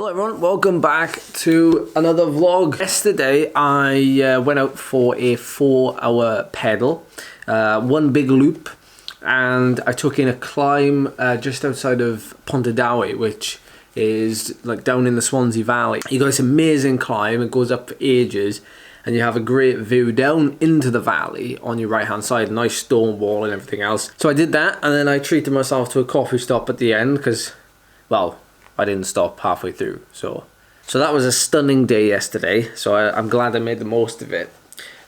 Hello everyone, welcome back to another vlog. Yesterday I went out for a 4-hour pedal, one big loop, and I took in a climb just outside of Pontardawe, which is like down in the Swansea Valley. You got this amazing climb, it goes up for ages, and you have a great view down into the valley on your right hand side, nice stone wall and everything else. So I did that, and then I treated myself to a coffee stop at the end because, well, I didn't stop halfway through. So that was a stunning day yesterday, so I'm glad I made the most of it.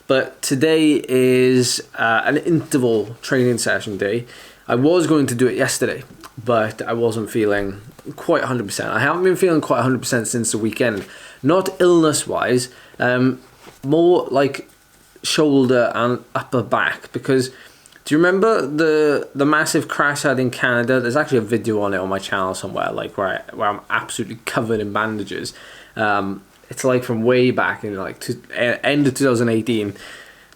But today is an interval training session day. I was going to do it yesterday, but I wasn't feeling quite 100%. I haven't been feeling quite 100% since the weekend. Not illness wise, more like shoulder and upper back, because do you remember the massive crash I had in Canada? There's actually a video on it on my channel somewhere, like where I'm absolutely covered in bandages. It's like from way back in like end of 2018,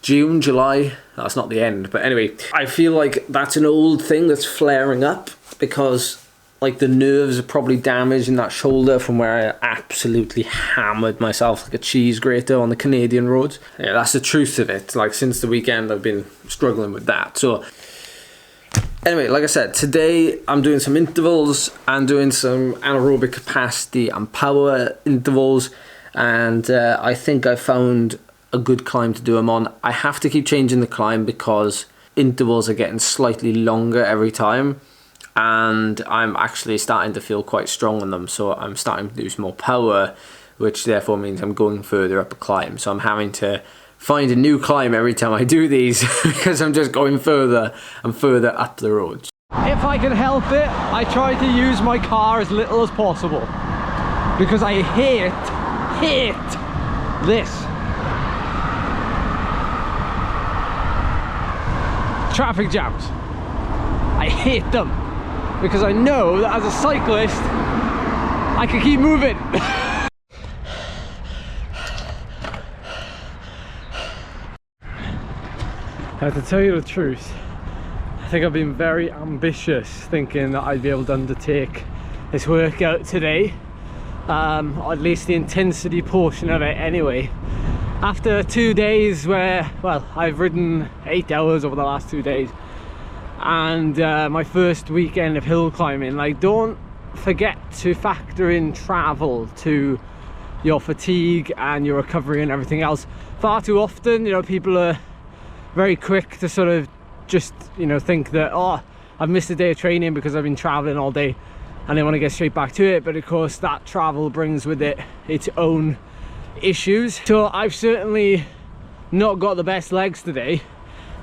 June, July. That's not the end, but anyway, I feel like that's an old thing that's flaring up because like the nerves are probably damaged in that shoulder from where I absolutely hammered myself like a cheese grater on the Canadian roads. Yeah, that's the truth of it. Like since the weekend I've been struggling with that. So anyway, like I said, today I'm doing some intervals, I'm doing some anaerobic capacity and power intervals, and I think I found a good climb to do them on. I have to keep changing the climb because intervals are getting slightly longer every time, and I'm actually starting to feel quite strong on them, so I'm starting to do some more power, which therefore means I'm going further up a climb. So I'm having to find a new climb every time I do these because I'm just going further and further up the roads. If I can help it, I try to use my car as little as possible because I hate this. Traffic jams. I hate them because I know that as a cyclist I can keep moving. Now, to tell you the truth, I think I've been very ambitious thinking that I'd be able to undertake this workout today, or at least the intensity portion of it anyway. After 2 days where, well, I've ridden 8 hours over the last 2 days, and my first weekend of hill climbing, like, don't forget to factor in travel to your fatigue and your recovery and everything else. Far too often, you know, people are very quick to sort of just, you know, think that, oh, I've missed a day of training because I've been traveling all day, and they want to get straight back to it. But of course that travel brings with it its own issues. So I've certainly not got the best legs today,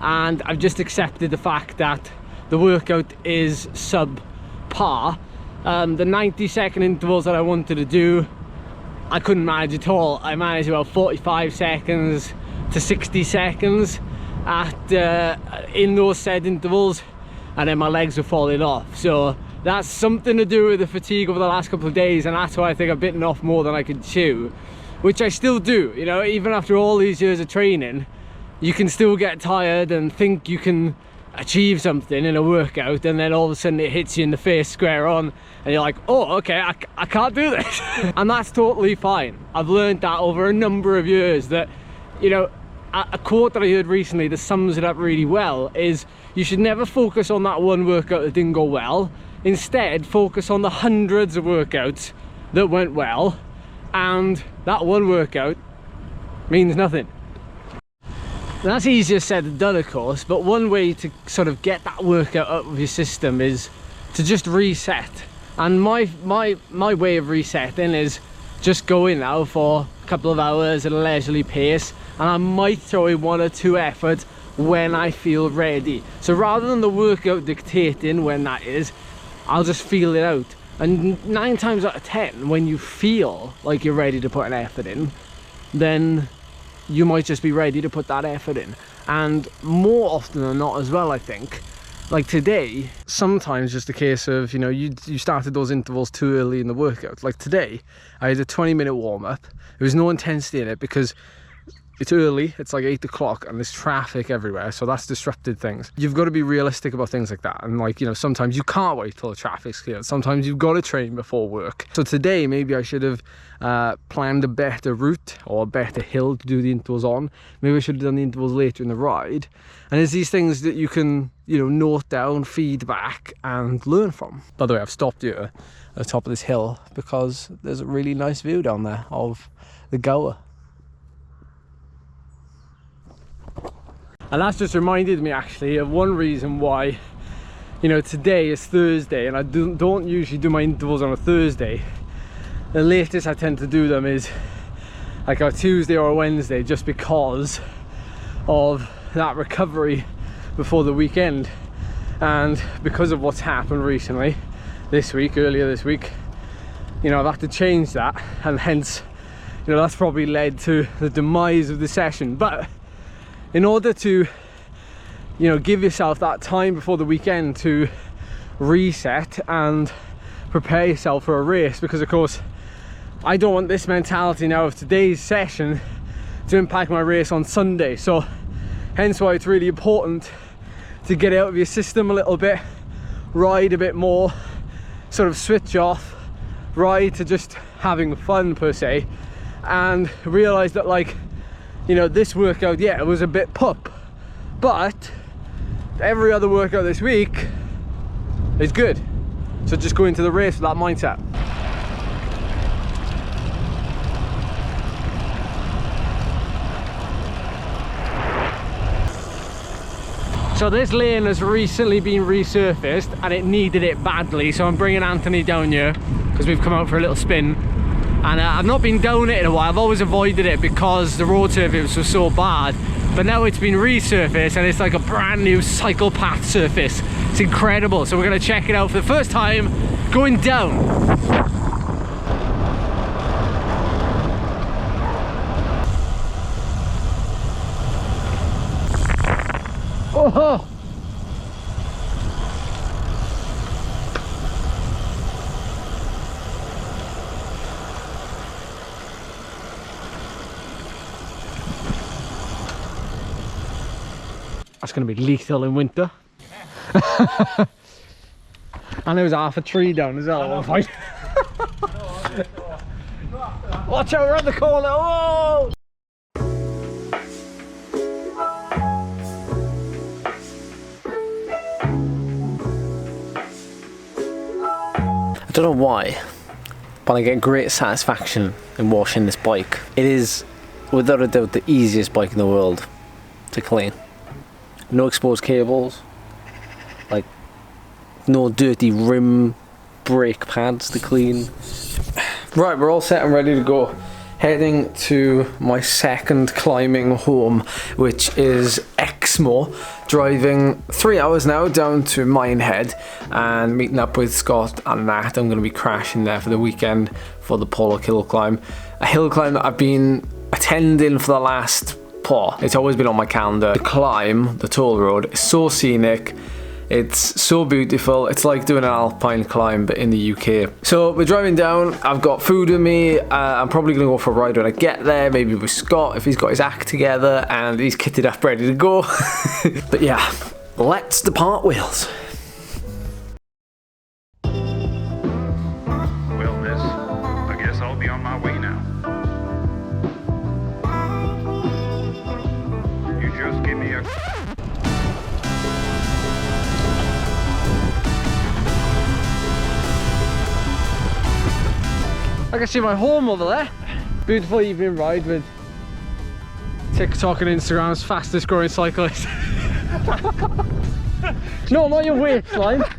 and I've just accepted the fact that the workout is subpar. The 90-second intervals that I wanted to do, I couldn't manage at all. I managed about 45 seconds to 60 seconds in those set intervals, and then my legs were falling off. So that's something to do with the fatigue over the last couple of days, and that's why I think I've bitten off more than I could chew, which I still do. You know, even after all these years of training, you can still get tired and think you can achieve something in a workout, and then all of a sudden it hits you in the face square on, and you're like, oh, okay, I can't do this. And that's totally fine. I've learned that over a number of years, that, you know, a quote that I heard recently that sums it up really well is, you should never focus on that one workout that didn't go well. Instead, focus on the hundreds of workouts that went well, and that one workout means nothing. And that's easier said than done, of course, but one way to sort of get that workout out of your system is to just reset. And my way of resetting is just going now for a couple of hours at a leisurely pace, and I might throw in 1 or 2 efforts when I feel ready. So rather than the workout dictating when that is, I'll just feel it out. And 9 times out of 10, when you feel like you're ready to put an effort in, then you might just be ready to put that effort in. And more often than not as well, I think, like today, sometimes just a case of, you know, you started those intervals too early in the workout. Like today, I had a 20-minute warm-up. There was no intensity in it because it's early, it's like 8 o'clock and there's traffic everywhere, so that's disrupted things. You've got to be realistic about things like that, and like, you know, sometimes you can't wait till the traffic's cleared, sometimes you've got to train before work. So today maybe I should have planned a better route or a better hill to do the intervals on. Maybe I should have done the intervals later in the ride. And there's these things that you can, you know, note down, feedback and learn from. By the way, I've stopped here at the top of this hill because there's a really nice view down there of the Gower. And that's just reminded me actually of one reason why, you know, today is Thursday and I don't usually do my intervals on a Thursday. The latest I tend to do them is like a Tuesday or a Wednesday, just because of that recovery before the weekend. And because of what's happened recently, earlier this week, you know, I've had to change that, and hence, you know, that's probably led to the demise of the session. But in order to, you know, give yourself that time before the weekend to reset and prepare yourself for a race, because of course I don't want this mentality now of today's session to impact my race on Sunday. So hence why it's really important to get out of your system a little bit, ride a bit more, sort of switch off, ride to just having fun per se, and realize that, like, you know, this workout, yeah, it was a bit pup, but every other workout this week is good. So just go into the race with that mindset. So this lane has recently been resurfaced and it needed it badly, so I'm bringing Anthony down here because we've come out for a little spin. And I've not been down it in a while. I've always avoided it because the road surface was so bad, but now it's been resurfaced and it's like a brand new cycle path surface. It's incredible. So we're going to check it out for the first time going down. Oh! That's going to be lethal in winter. And there was half a tree down as well. Watch out, around the corner! Whoa! I don't know why, but I get great satisfaction in washing this bike. It is without a doubt the easiest bike in the world to clean. No exposed cables, like no dirty rim brake pads to clean. Right, we're all set and ready to go. Heading to my second climbing home, which is Exmoor. Driving 3 hours now down to Minehead and meeting up with Scott and Nat. I'm going to be crashing there for the weekend for the Porlock Hill Climb. A hill climb that I've been attending for the last it's always been on my calendar. The climb, the toll road, is so scenic. It's so beautiful. It's like doing an alpine climb but in the UK. So we're driving down. I've got food with me. I'm probably going to go for a ride when I get there, maybe with Scott if he's got his act together and he's kitted up ready to go. But yeah, let's depart wheels. Well, miss, I guess I'll be on my way now. You just give me a... I can see my home over there. Beautiful evening ride with TikTok and Instagram's fastest growing cyclist. No, not your waistline. What's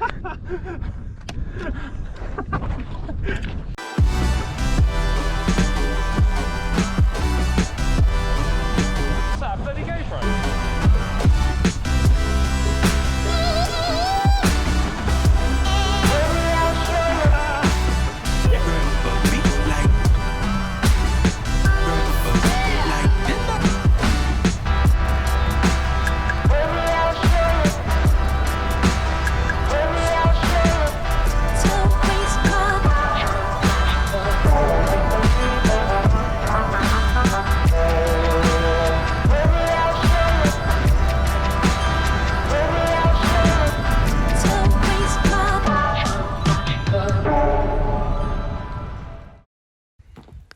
that, a bloody GoPro?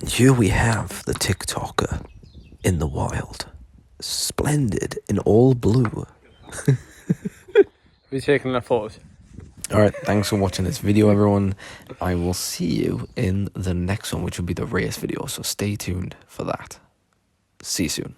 Here we have the TikToker in the wild. Splendid in all blue. Have you taken enough photos? Alright, thanks for watching this video, everyone. I will see you in the next one, which will be the race video, so stay tuned for that. See you soon.